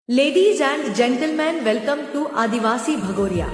Ladies and gentlemen, welcome to Adivasi Bhagoria.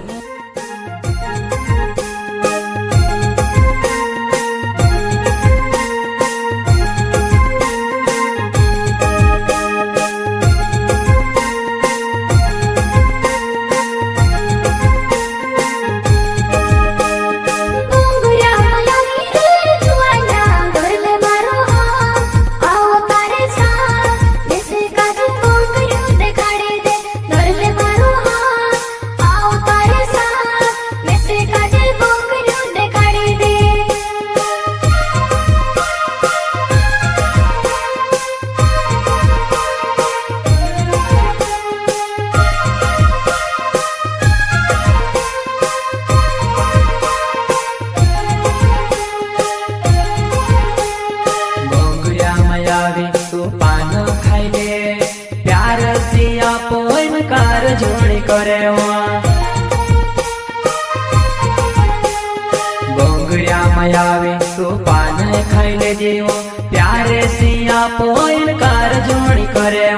जोड़ी करे बोंगरिया मयावे तू पान खाई ले जीवो प्यारे सिया पोइन कार जोड़ी करे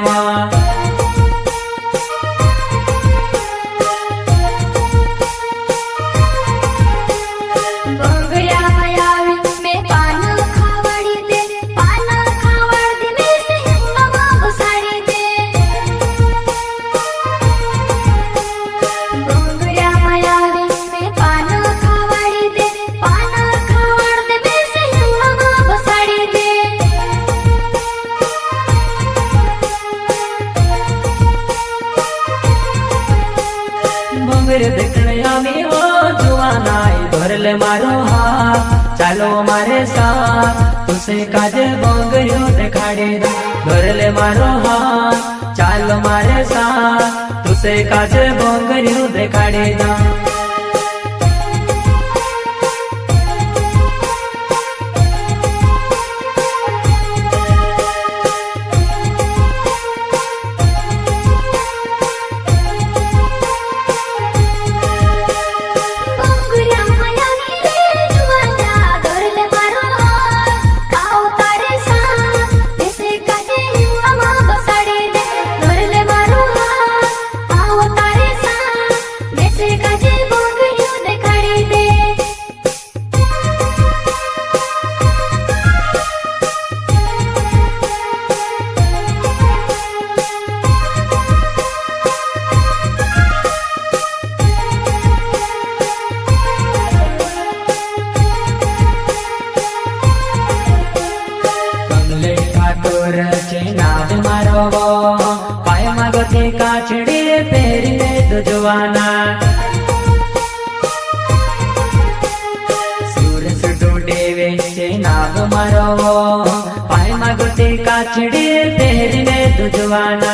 देखने आवी हो जुआना धरले मारो हाथ चालो मारे साथ तुसे काजे बोंगरियो देखाड़ी धरले मारो हाथ चालो मारे साथ तुसे काजे बोंगरियो देखाड़ी नाद मारो पाय मगती काछड़ी पेरीने तुझवाना सूरज टूटे वेचे नाद मारो पाय मगती काछड़ी पेरीने तुझवाना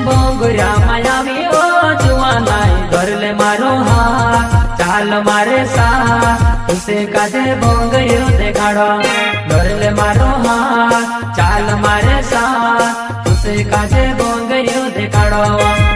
बोंगरिया मायावी ओ जुआना धरले मारो हाथ चाल मारे साथ तुसे काजे बोंगरियो देखाड़ो धरले मारो हाथ चाल मारे साथ तुसे काजे बोंगरियो देखाड़ो।